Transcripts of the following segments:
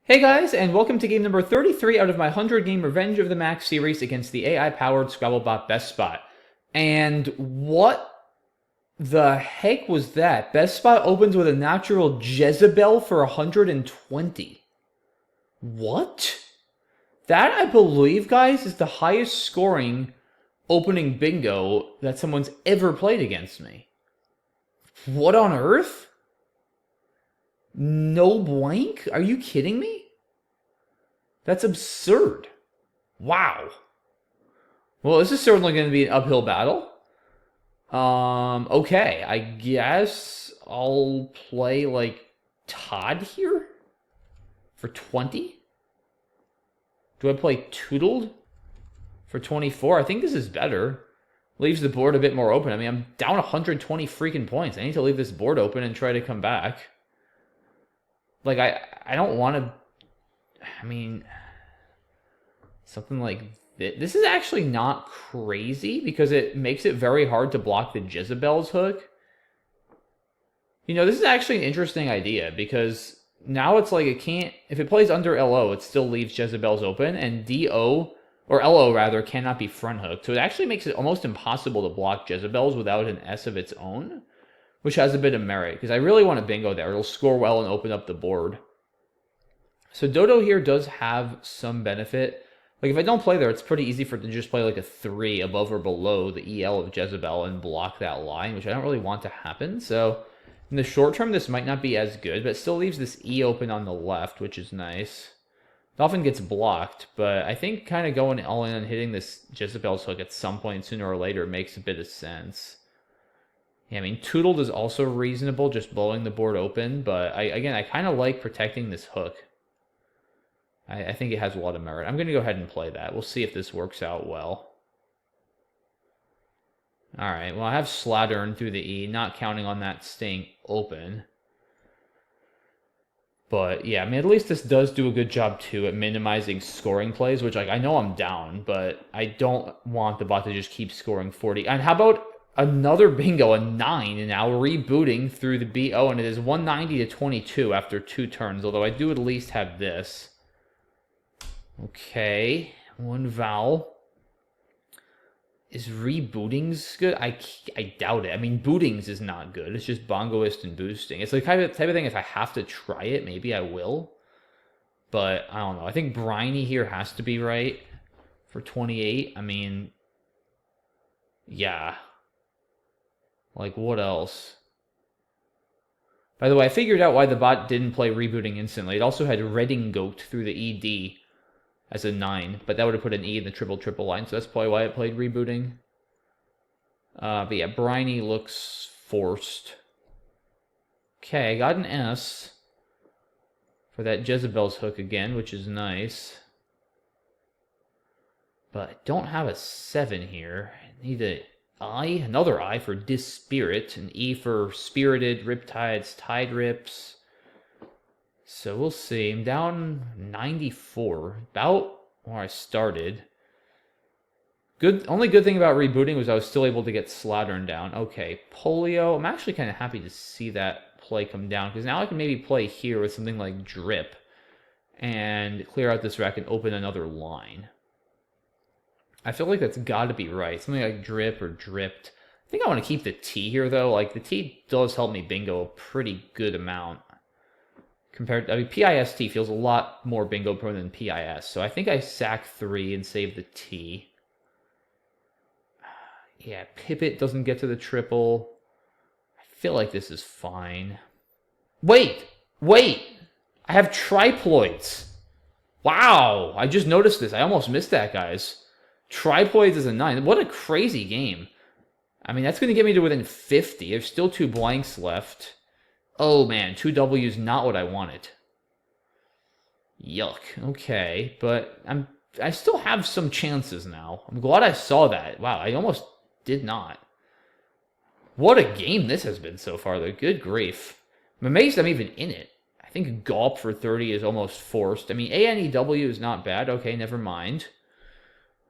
Hey guys, and welcome to game number 33 out of my 100-game Revenge of the Mack series against the AI-powered Scrabble bot BestBot. And what the heck was that? BestBot opens with a natural Jezebel for 120. What? That, I believe, guys, is the highest scoring opening bingo that someone's ever played against me. What on earth? No blank? Are you kidding me? That's absurd. Wow. Well, this is certainly going to be an uphill battle. Okay, I guess I'll play like Todd here for 20. Do I play Toodled for 24? I think this is better. Leaves the board a bit more open. I mean, I'm down 120 freaking points. I need to leave this board open and try to come back. Like, I don't want to... I mean, something like this. This is actually not crazy because it makes it very hard to block the Jezebel's hook. You know, this is actually an interesting idea because now it's like it can't... If it plays under LO, it still leaves Jezebel's open, and DO, or LO rather, cannot be front hooked. So it actually makes it almost impossible to block Jezebel's without an S of its own, which has a bit of merit, because I really want a bingo there. It'll score well and open up the board. So Dodo here does have some benefit. Like, if I don't play there, it's pretty easy for it to just play like a 3 above or below the EL of Jezebel and block that line, which I don't really want to happen. So in the short term, this might not be as good, but it still leaves this E open on the left, which is nice. It often gets blocked, but I think kind of going all in and hitting this Jezebel's hook at some point sooner or later makes a bit of sense. Yeah, I mean, Toodled is also reasonable, just blowing the board open, but I kind of like protecting this hook. I think it has a lot of merit. I'm going to go ahead and play that. We'll see if this works out well. Alright, well, I have Slattern through the E, not counting on that staying open. But, yeah, I mean, at least this does do a good job, too, at minimizing scoring plays, which, like, I know I'm down, but I don't want the bot to just keep scoring 40. And how about another bingo, a 9, now rebooting through the BO, and it is 190 to 22 after 2 turns, although I do at least have this. Okay, one vowel. Is rebootings good? I doubt it. I mean, bootings is not good. It's just bongoist and boosting. It's the type of thing, if I have to try it, maybe I will. But, I don't know. I think briny here has to be right for 28. I mean, yeah. Like, what else? By the way, I figured out why the bot didn't play rebooting instantly. It also had Redingote through the ED as a 9, but that would have put an E in the triple line, so that's probably why it played rebooting. But yeah, briny looks forced. Okay, I got an S for that Jezebel's hook again, which is nice. But I don't have a 7 here. I need an I, another I for Dispirit, an E for Spirited, Riptides, Tide Rips. So we'll see. I'm down 94, about where I started. Only good thing about rebooting was I was still able to get Slattern down. Okay, Polio. I'm actually kind of happy to see that play come down, because now I can maybe play here with something like Drip and clear out this rack and open another line. I feel like that's got to be right. Something like Drip or Dripped. I think I want to keep the T here, though. Like, the T does help me bingo a pretty good amount. Compared, I mean, PIST feels a lot more bingo prone than PIS, so I think I sack 3 and save the T. Yeah, Pipit doesn't get to the triple. I feel like this is fine. Wait! I have triploids. Wow, I just noticed this. I almost missed that, guys. Triploids is a 9. What a crazy game. I mean, that's going to get me to within 50. There's still 2 blanks left. Oh man, 2 W's, not what I wanted. Yuck. Okay, but I still have some chances now. I'm glad I saw that. Wow, I almost did not. What a game this has been so far, though. Good grief. I'm amazed I'm even in it. I think Gulp for 30 is almost forced. I mean, ANEW is not bad. Okay, never mind.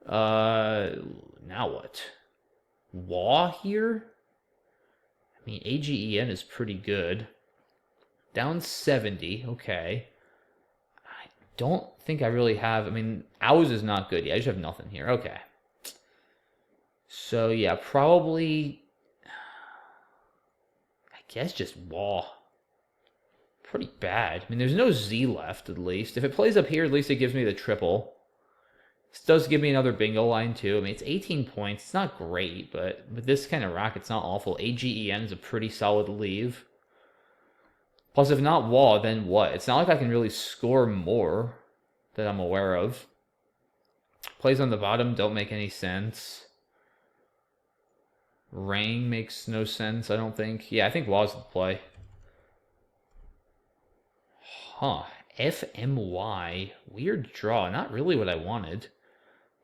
Now what? Law here? I mean, AGEN is pretty good. Down 70, okay. don't think I really have. I mean, ours is not good. Yeah, I just have nothing here. Okay. So, yeah, probably, I guess just wall. Pretty bad. I mean, there's no Z left, at least. If it plays up here, at least it gives me the triple. This does give me another bingo line, too. I mean, it's 18 points. It's not great, but with this kind of rack, it's not awful. AGEN is a pretty solid leave. Plus, if not wall, then what? It's not like I can really score more that I'm aware of. Plays on the bottom don't make any sense. Ring makes no sense, I don't think. Yeah, I think wall's the play. Huh. FMY. Weird draw. Not really what I wanted.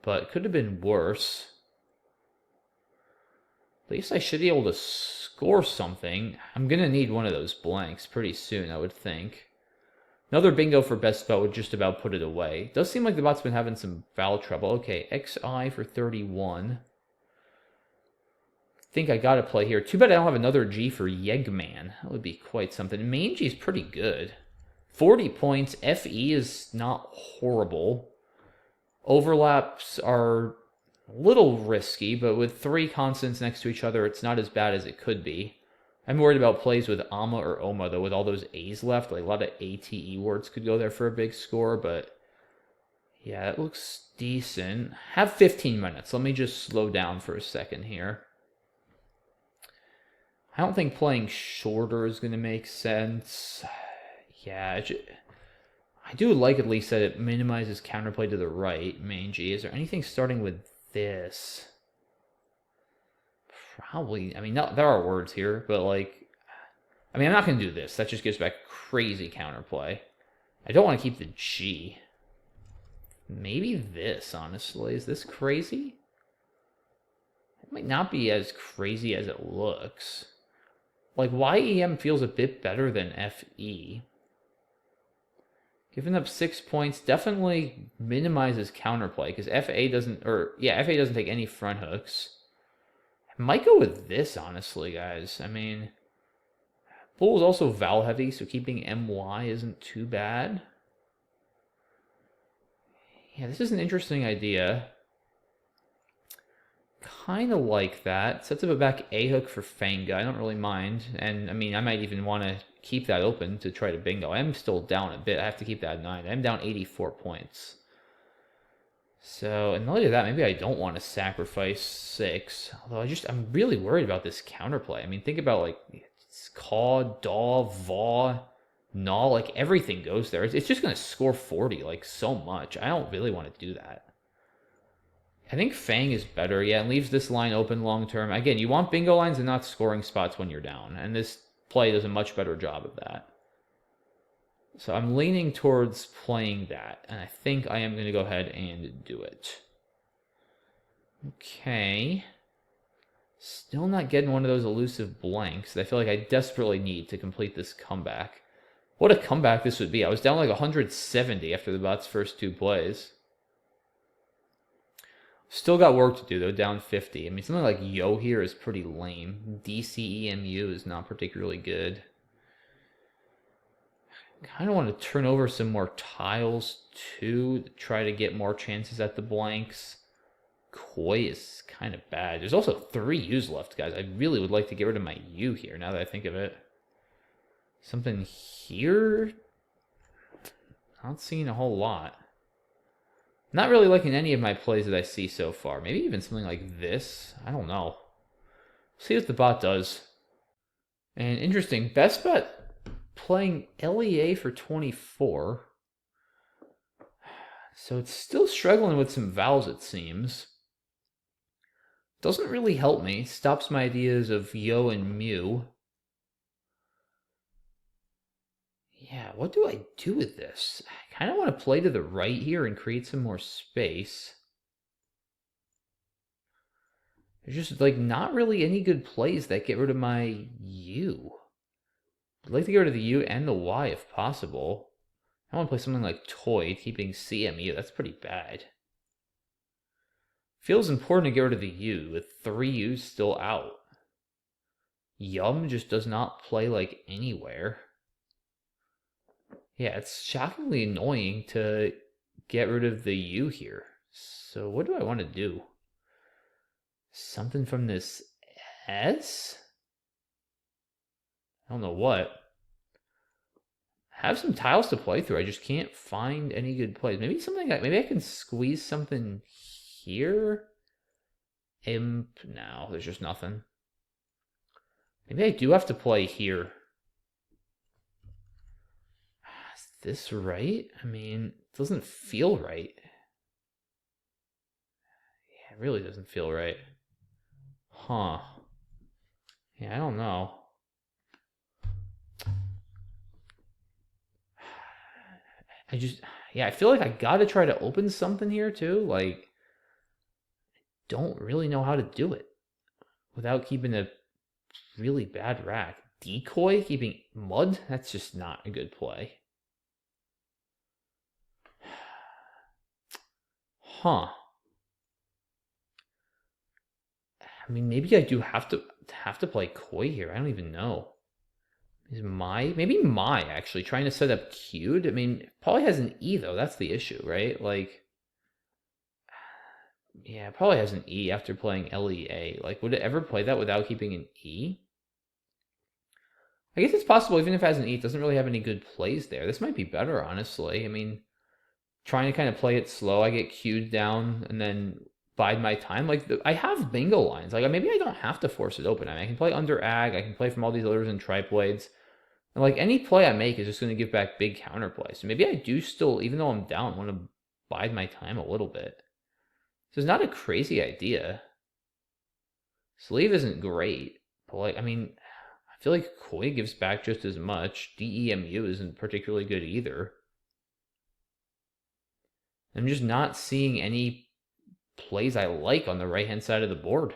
But could have been worse. At least I should be able to score something. I'm going to need one of those blanks pretty soon, I would think. Another bingo for BestBot would just about put it away. It does seem like the bot's been having some foul trouble. Okay, XI for 31. I think I got to play here. Too bad I don't have another G for Yegman. That would be quite something. Main G is pretty good. 40 points. FE is not horrible. Overlaps are a little risky, but with 3 constants next to each other, it's not as bad as it could be. I'm worried about plays with AMA or OMA, though, with all those A's left. Like, a lot of ATE words could go there for a big score, but yeah, it looks decent. Have 15 minutes. Let me just slow down for a second here. I don't think playing shorter is going to make sense. Yeah, I do like at least that it minimizes counterplay to the right, main G. Is there anything starting with this? Probably. I mean, no, there are words here, but like, I mean, I'm not going to do this. That just gives back crazy counterplay. I don't want to keep the G. Maybe this, honestly. Is this crazy? It might not be as crazy as it looks. Like, YEM feels a bit better than FE. Giving up 6 points definitely minimizes counterplay, because FA doesn't take any front hooks. I might go with this, honestly, guys. I mean, Bull is also vowel heavy, so keeping MY isn't too bad. Yeah, this is an interesting idea. Kind of like that. Sets up a back A hook for Fanga. I don't really mind. And, I mean, I might even want to keep that open to try to bingo. I'm still down a bit. I have to keep that at 9. I'm down 84 points. So, and not only that, maybe I don't want to sacrifice 6. Although I'm really worried about this counterplay. I mean, think about, like, caw, daw, vaw, gnaw, like, everything goes there. It's just going to score 40, like, so much. I don't really want to do that. I think Fang is better, yeah, and leaves this line open long term. Again, you want bingo lines and not scoring spots when you're down, and this play does a much better job of that. So I'm leaning towards playing that, and I think I am going to go ahead and do it. Okay. Still not getting one of those elusive blanks that I feel like I desperately need to complete this comeback. What a comeback this would be. I was down like 170 after the bot's first 2 plays. Still got work to do, though, down 50. I mean, something like Yo here is pretty lame. DCEMU is not particularly good. Kind of want to turn over some more tiles, too, to try to get more chances at the blanks. Koi is kind of bad. There's also 3 U's left, guys. I really would like to get rid of my U here, now that I think of it. Something here? Not seeing a whole lot. Not really liking any of my plays that I see so far. Maybe even something like this. I don't know. See what the bot does. And interesting, BestBot playing LEA for 24. So it's still struggling with some vowels, it seems. Doesn't really help me. Stops my ideas of yo and mu. Yeah, what do I do with this? I kind of want to play to the right here and create some more space. There's just, like, not really any good plays that get rid of my U. I'd like to get rid of the U and the Y if possible. I want to play something like Toy, keeping CMU. That's pretty bad. Feels important to get rid of the U, with 3 U's still out. Yum just does not play, like, anywhere. Yeah, it's shockingly annoying to get rid of the U here. So what do I want to do? Something from this S? I don't know what. I have some tiles to play through. I just can't find any good plays. Maybe something maybe I can squeeze something here. Imp. No, there's just nothing. Maybe I do have to play here. Is this right? I mean, it doesn't feel right. Yeah, it really doesn't feel right. Huh. Yeah, I don't know. Yeah, I feel like I gotta try to open something here too. Like, don't really know how to do it without keeping a really bad rack. Decoy, keeping mud? That's just not a good play. Huh. I mean, maybe I do have to play koi here. I don't even know. Is maybe my actually trying to set up queued? I mean, probably has an E though. That's the issue, right? Like, yeah, it probably has an E after playing LEA. Like, would it ever play that without keeping an E? I guess it's possible, even if it has an E, it doesn't really have any good plays there. This might be better, honestly. I mean, trying to kind of play it slow, I get queued down and then bide my time. Like, I have bingo lines. Like, maybe I don't have to force it open. I mean, I can play under ag, I can play from all these others and triplades. And, like, any play I make is just going to give back big counterplay. So maybe I do still, even though I'm down, want to bide my time a little bit. So it's not a crazy idea. Sleeve isn't great, but, like, I mean, I feel like Koi gives back just as much. DEMU isn't particularly good either. I'm just not seeing any plays I like on the right-hand side of the board.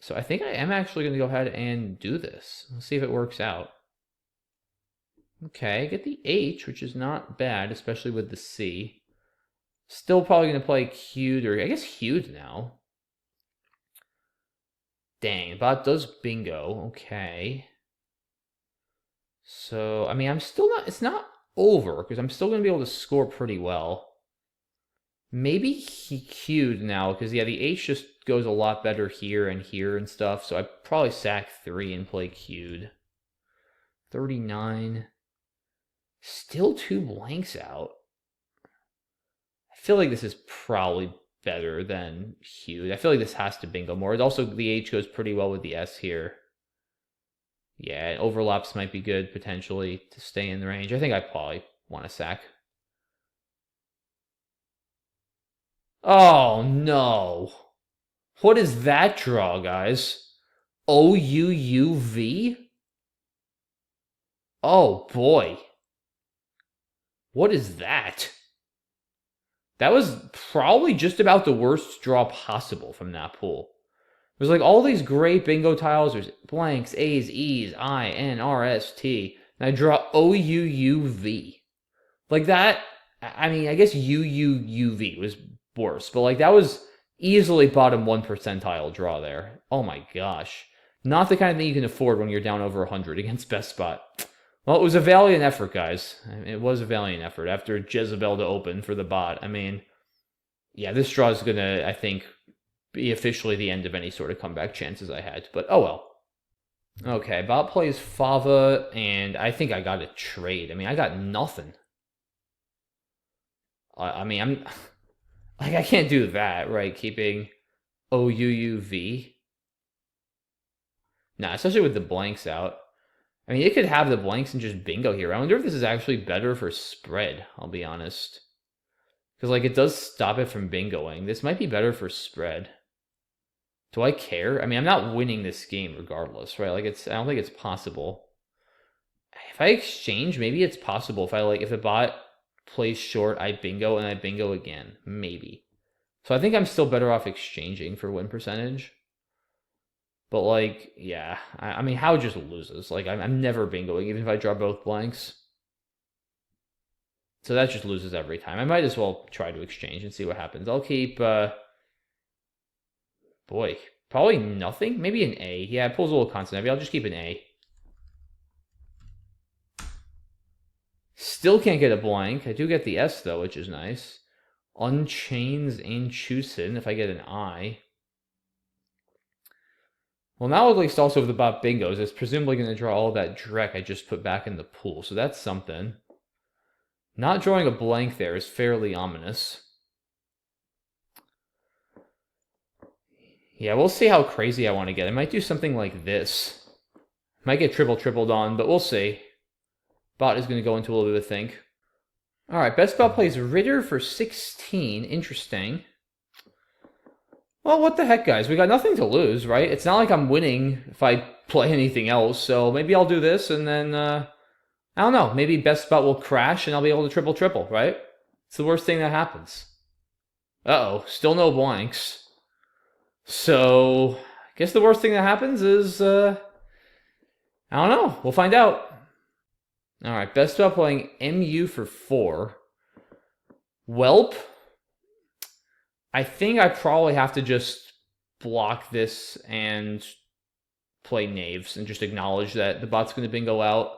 So I think I am actually going to go ahead and do this. Let's see if it works out. Okay, I get the H, which is not bad, especially with the C. Still probably going to play queued, or I guess hued now. Dang, bot does bingo. Okay. So, I mean, I'm still not, it's not over, because I'm still going to be able to score pretty well. Maybe he queued now, because, yeah, the H just goes a lot better here and stuff, so I probably sack 3 and play queued. 39. Still 2 blanks out. I feel like this is probably better than queued. I feel like this has to bingo more. It also, the H goes pretty well with the S here. Yeah, overlaps might be good, potentially, to stay in the range. I think I probably want to sack. Oh, no. What is that draw, guys? OUUV? Oh, boy. What is that? That was probably just about the worst draw possible from that pool. There's like all these great bingo tiles. There's blanks, A's, E's, I, N, R, S, T. And I draw OUUV. Like that, I mean, I guess UUUV was worse, but like that was easily bottom 1 percentile draw there. Oh my gosh. Not the kind of thing you can afford when you're down over 100 against BestBot. Well, it was a valiant effort, guys. It was a valiant effort after Jezebel to open for the bot. I mean, yeah, this draw is going to, I think, be officially the end of any sort of comeback chances I had. But oh well. Okay, bot plays Fava, and I think I got a trade. I mean, I got nothing. I mean, I'm like, I can't do that, right? Keeping OUUV. Nah, especially with the blanks out. I mean, it could have the blanks and just bingo here. I wonder if this is actually better for spread, I'll be honest. Because, like, it does stop it from bingoing. This might be better for spread. Do I care? I mean, I'm not winning this game regardless, right? Like, I don't think it's possible. If I exchange, maybe it's possible. If the bot plays short, I bingo and I bingo again. Maybe. So I think I'm still better off exchanging for win percentage. But, like, yeah. I mean, How just loses. Like, I'm never bingoing, even if I draw both blanks. So that just loses every time. I might as well try to exchange and see what happens. I'll keep, boy, probably nothing. Maybe an A. Yeah, it pulls a little constant heavy. I'll just keep an A. Still can't get a blank. I do get the S, though, which is nice. Unchains and Chusin if I get an I. Well, now at least also with the bot bingos, it's presumably going to draw all that Drek I just put back in the pool. So that's something. Not drawing a blank there is fairly ominous. Yeah, we'll see how crazy I want to get. I might do something like this. Might get tripled on, but we'll see. Bot is going to go into a little bit of think. All right, BestBot plays Ritter for 16. Interesting. Well, what the heck, guys? We got nothing to lose, right? It's not like I'm winning if I play anything else, so maybe I'll do this, and then, I don't know, maybe BestBot will crash, and I'll be able to triple, right? It's the worst thing that happens. Uh-oh, still no blanks. So, I guess the worst thing that happens is, I don't know. We'll find out. All right, BestBot playing MU for 4. Welp. I think I probably have to just block this and play knaves and just acknowledge that the bot's going to bingo out.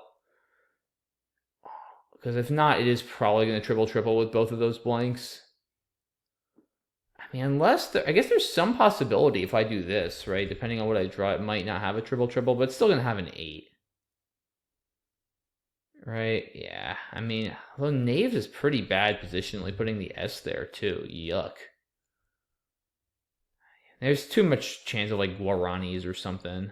Because if not, it is probably going to triple with both of those blanks. I mean, unless I guess there's some possibility if I do this, right? Depending on what I draw, it might not have a triple, but it's still going to have an 8. Right? Yeah. I mean, although knaves is pretty bad positionally, putting the S there too. Yuck. There's too much chance of like Guaranis or something.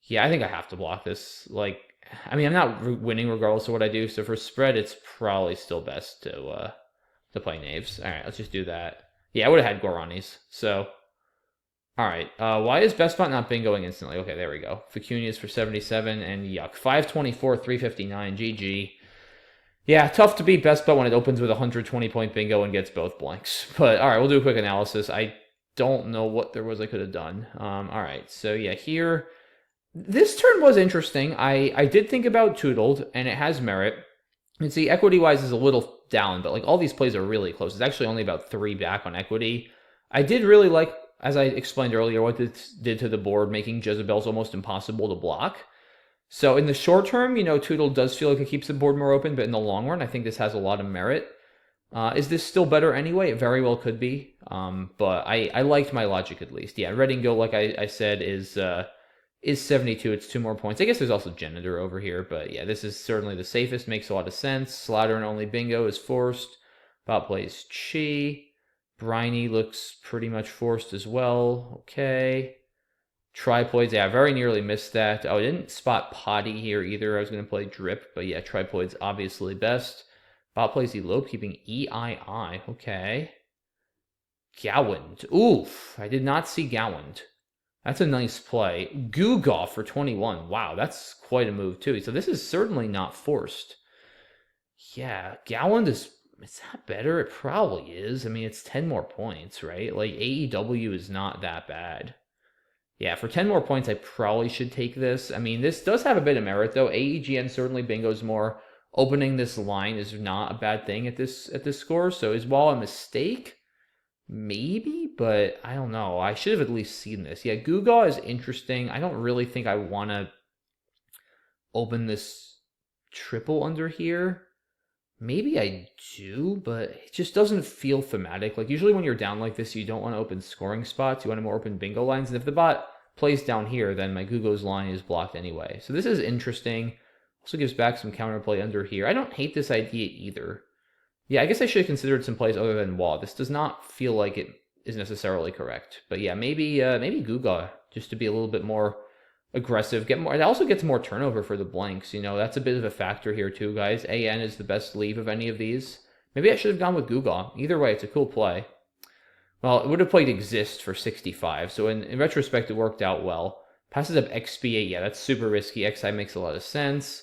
Yeah, I think I have to block this. Like, I mean, I'm not winning regardless of what I do. So for spread, it's probably still best to play knaves. All right, let's just do that. Yeah, I would have had Guaranis. So, all right. Why is BestBot not bingoing instantly? Okay, there we go. Vicunia's for 77 and yuck. 524, 359. GG. Yeah, tough to beat BestBot when it opens with a 120-point bingo and gets both blanks. But all right, we'll do a quick analysis. I don't know what there was I could have done. All right, so yeah, here, this turn was interesting. I did think about Toodled, and it has merit. You can see equity-wise is a little down, but like all these plays are really close. It's actually only about 3 back on equity. I did really like, as I explained earlier, what this did to the board, making Jezebel's almost impossible to block. So in the short term, you know, Toodle does feel like it keeps the board more open, but in the long run, I think this has a lot of merit. Is this still better anyway? It very well could be, but I liked my logic at least. Yeah, Red and Go, like I said, is 72. It's 2 more points. I guess there's also Janitor over here, but yeah, this is certainly the safest. Makes a lot of sense. Slaughter and only bingo is forced. Bot plays Chi. Briny looks pretty much forced as well. Okay. Triploids, yeah, I very nearly missed that. Oh, I didn't spot Potty here either. I was going to play Drip, but yeah, Triploids obviously best. Bot plays Elope, keeping EII. Okay. Gowand. Oof, I did not see Gowand. That's a nice play. Gugoff for 21. Wow, that's quite a move too. So this is certainly not forced. Yeah, Gowand is that better? It probably is. I mean, it's 10 more points, right? Like, AEW is not that bad. Yeah, for 10 more points, I probably should take this. I mean, this does have a bit of merit, though. AEGN certainly bingos more. Opening this line is not a bad thing at this score. So is Wall a mistake? Maybe, but I don't know. I should have at least seen this. Yeah, Guga is interesting. I don't really think I want to open this triple under here. Maybe I do, but it just doesn't feel thematic. Like, usually when you're down like this, you don't want to open scoring spots. You want to more open bingo lines. And if the bot plays down here, then my Gugo's line is blocked anyway. So this is interesting. Also gives back some counterplay under here. I don't hate this idea either. Yeah, I guess I should have considered some plays other than Wah. This does not feel like it is necessarily correct. But yeah, maybe Guga, just to be a little bit more aggressive, get more. It also gets more turnover for the blanks. You know, that's a bit of a factor here too, guys. AN is the best leave of any of these. Maybe I should have gone with Guga. Either way, it's a cool play. Well, it would have played Exist for 65, so in retrospect, it worked out well. Passes up XP8, yeah, that's super risky. XI makes a lot of sense.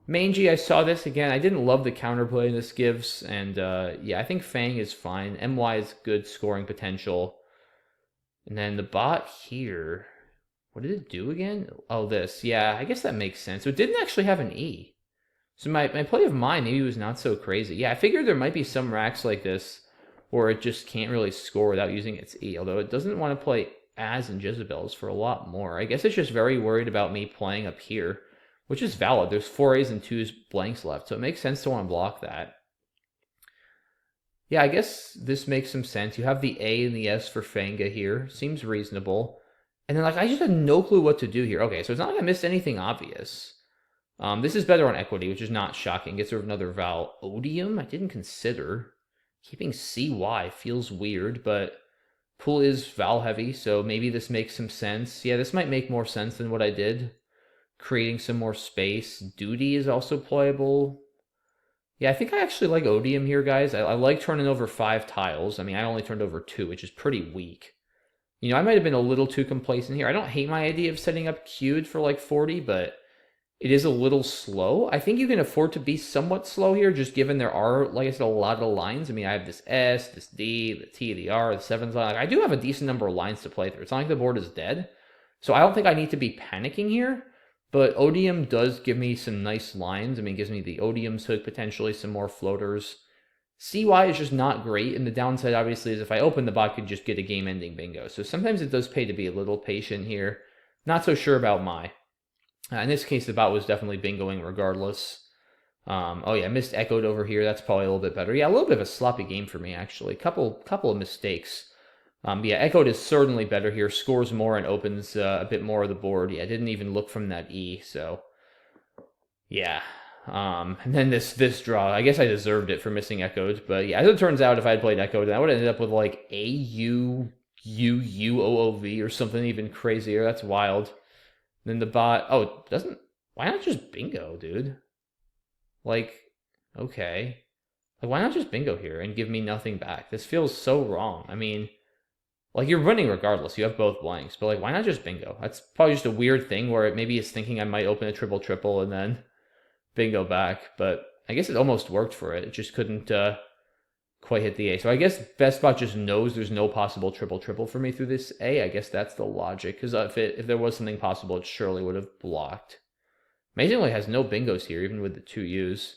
Mangy, I saw this again. I didn't love the counterplay this gives, and yeah, I think Fang is fine. MY is good scoring potential. And then the bot here, what did it do again? Oh, this. Yeah, I guess that makes sense. So it didn't actually have an E. So my play of mine maybe was not so crazy. Yeah, I figured there might be some racks like this where it just can't really score without using its E, although it doesn't want to play As and Jezebel's for a lot more. I guess it's just very worried about me playing up here, which is valid. There's 4 A's and 2 blanks left, so it makes sense to want to block that. Yeah, I guess this makes some sense. You have the A and the S for Fanga here. Seems reasonable. And then, like, I just had no clue what to do here. Okay, so it's not like I missed anything obvious. This is better on equity, which is not shocking. Gets rid of another vowel. Odium? I didn't consider. Keeping CY feels weird, but pool is vowel heavy, so maybe this makes some sense. Yeah, this might make more sense than what I did. Creating some more space. Duty is also playable. Yeah, I think I actually like Odium here, guys. I like turning over 5 tiles. I mean, I only turned over 2, which is pretty weak. You know, I might have been a little too complacent here. I don't hate my idea of setting up queued for like 40, but it is a little slow. I think you can afford to be somewhat slow here, just given there are, like I said, a lot of lines. I mean, I have this S, this D, the T, the R, the 7's line. Like, I do have a decent number of lines to play through. It's not like the board is dead. So I don't think I need to be panicking here. But Odium does give me some nice lines. I mean, it gives me the Odium's hook, potentially some more floaters. CY is just not great, and the downside, obviously, is if I open the bot, I could just get a game-ending bingo. So sometimes it does pay to be a little patient here. Not so sure about my. In this case, the bot was definitely bingoing regardless. Oh yeah, missed echoed over here. That's probably a little bit better. Yeah, a little bit of a sloppy game for me, actually. Couple of mistakes. Yeah, echoed is certainly better here. Scores more and opens a bit more of the board. Yeah, I didn't even look from that E, so yeah. And then this draw, I guess I deserved it for missing echoed, but yeah, as it turns out, if I had played echoed, then I would have ended up with like AUUOOV or something even crazier. That's wild. Then the bot, oh, it doesn't, why not just bingo, dude? Like, okay. Like, why not just bingo here and give me nothing back? This feels so wrong. I mean, like, you're winning regardless. You have both blanks. But, like, why not just bingo? That's probably just a weird thing where it maybe is thinking I might open a triple and then bingo back. But I guess it almost worked for it. It just couldn't quite hit the A. So I guess BestBot just knows there's no possible triple for me through this A. I guess that's the logic. Because if there was something possible, it surely would have blocked. Amazingly, it has no bingos here, even with the 2 U's.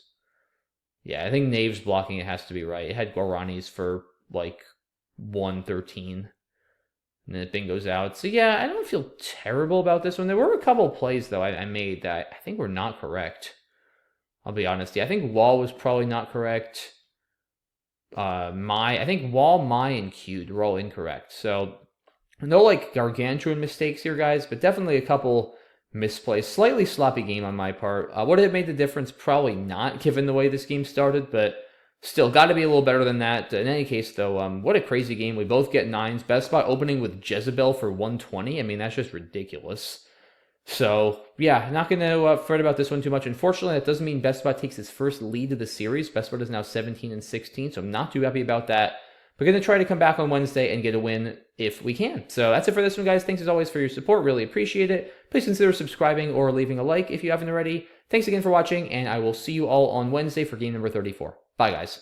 Yeah, I think Knave's blocking it has to be right. It had Guarani's for, like, 113. And then it bingoes out. So yeah, I don't feel terrible about this one. There were a couple of plays, though, I made that I think were not correct. I'll be honest. Yeah, I think Wall was probably not correct. I think Wall, My, and Queued were all incorrect. So no, like, gargantuan mistakes here, guys, but definitely a couple misplays. Slightly sloppy game on my part. Would it have made the difference? Probably not, given the way this game started, but still, got to be a little better than that. In any case, though, what a crazy game. We both get 9s. BestBot opening with Jezebel for 120. I mean, that's just ridiculous. So, yeah, not going to fret about this one too much. Unfortunately, that doesn't mean BestBot takes his first lead of the series. BestBot is now 17-16, so I'm not too happy about that. We're going to try to come back on Wednesday and get a win if we can. So that's it for this one, guys. Thanks as always for your support. Really appreciate it. Please consider subscribing or leaving a like if you haven't already. Thanks again for watching, and I will see you all on Wednesday for game number 34. Bye, guys.